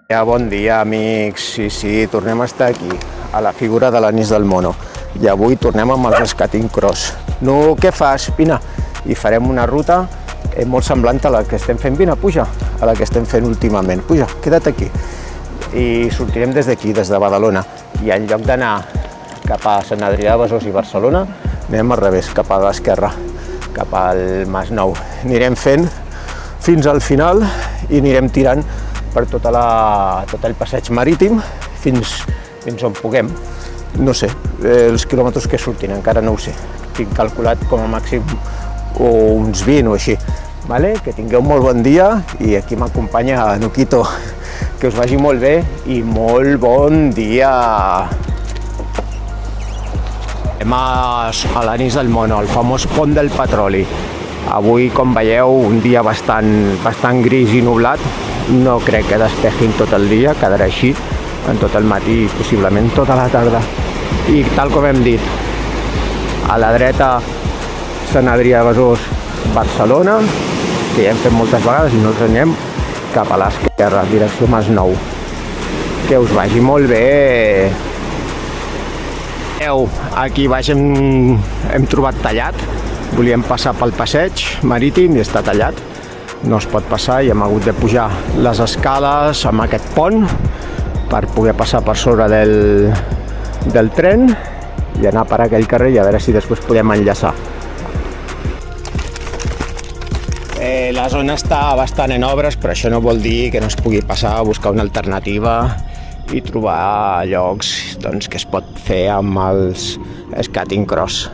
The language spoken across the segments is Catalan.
Ja, bon dia, amics. Sí, tornem a estar aquí, a la figura de l'Anís del Mono. I avui tornem amb els Skating Cross. No, què fas? Vine. I farem una ruta molt semblant a la que estem fent. Vine, puja, a la que estem fent últimament. Puja, queda't aquí. I sortirem des d'aquí, des de Badalona. I en lloc d'anar cap a Sant Adrià de Besòs i Barcelona, anem al revés, cap a l'esquerra, cap al Masnou. Anirem fent fins al final i anirem tirant per tot el passeig marítim fins on puguem. No sé, els quilòmetres que surtin, encara no ho sé. Tinc calculat com a màxim uns 20 o així. Que tingueu molt bon dia i aquí m'acompanya Nuquito. Que us vagi molt bé i molt bon dia! Anem a l'Anís del Mono, el famós pont del petroli. Avui, com veieu, un dia bastant gris i nublat. No crec que despegin tot el dia, quedarà així en tot el matí i possiblement tota la tarda. I tal com hem dit, a la dreta Sant Adrià de Besòs, Barcelona, que ja hem fet moltes vegades i no ens anem, cap a l'esquerra, direcció Masnou. Que us vagi molt bé! Aquí baix hem trobat tallat, volíem passar pel passeig marítim i està tallat. No es pot passar i hem hagut de pujar les escales amb aquest pont per poder passar per sobre del tren i anar per aquell carrer i a veure si després podem enllaçar. La zona està bastant en obres, però això no vol dir que no es pugui passar a buscar una alternativa i trobar llocs que es pot fer amb els Skating Cross.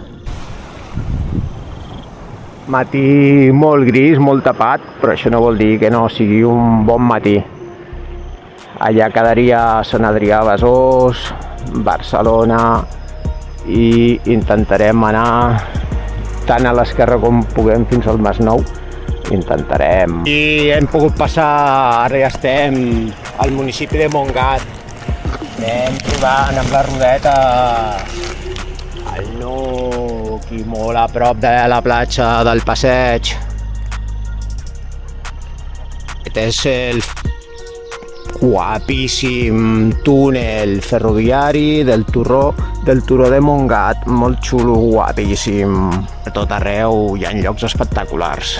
Matí molt gris, molt tapat, però això no vol dir que no sigui un bon matí. Allà quedaria Sant Adrià de Besòs, Barcelona, i intentarem anar tant a l'esquerra com puguem fins al Masnou. Intentarem. I hem pogut passar, ara ja estem al municipi de Montgat. Estem trobant amb la rodeta el Nuc i molt a prop de la platja del passeig. Aquest és el guapíssim túnel ferroviari del turó de Montgat, molt xulo, guapíssim. A tot arreu hi ha llocs espectaculars.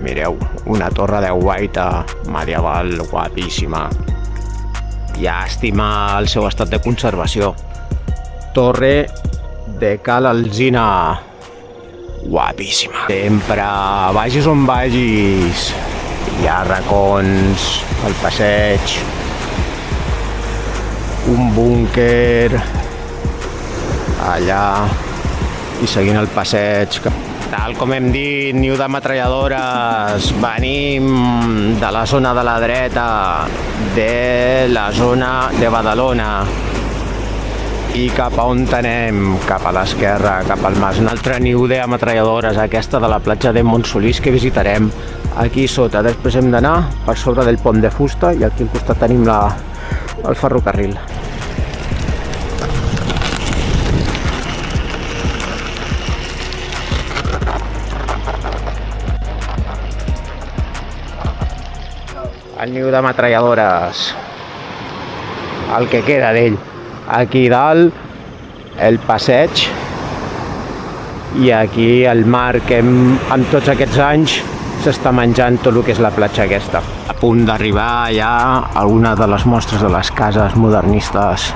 Mireu, una torre de guaita medieval guapíssima. Llàstima el seu estat de conservació. Torre de Cal Alzina, guapíssima. Sempre, vagis on vagis, hi ha racons al passeig, un búnquer allà i seguint el passeig. Tal com hem dit, niu de metralladores, venim de la zona de la dreta, de la zona de Badalona. I cap a on anem? Cap a l'esquerra, cap al Mas. Un altre niu de metralladores, aquesta de la platja de Montsolís, que visitarem aquí sota. Després hem d'anar per sobre del pont de fusta i aquí al costat tenim el ferrocarril. El niu de metralladores, el que queda d'ell. Aquí dalt el passeig i aquí el mar que en tots aquests anys s'està menjant tot el que és la platja aquesta. A punt d'arribar ja alguna de les mostres de les cases modernistes,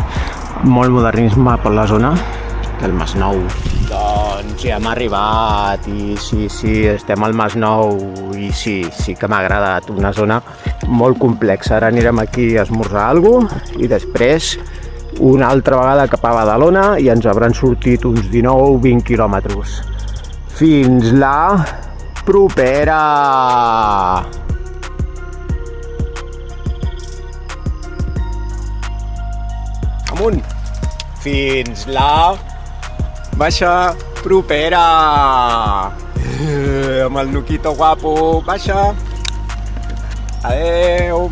molt modernisme per la zona del Masnou. Doncs ja hem arribat i sí, estem al Masnou i sí que m'ha agradat, una zona molt complexa. Ara anirem aquí a esmorzar alguna cosa i després una altra vegada cap a Badalona i ens hauran sortit uns 19-20 quilòmetres. Fins la propera! Amunt! Fins la baixa propera! Amb el Nuquito guapo, baixa! Adeu!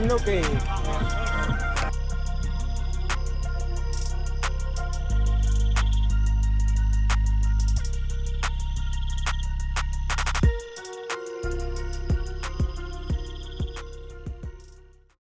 pensando que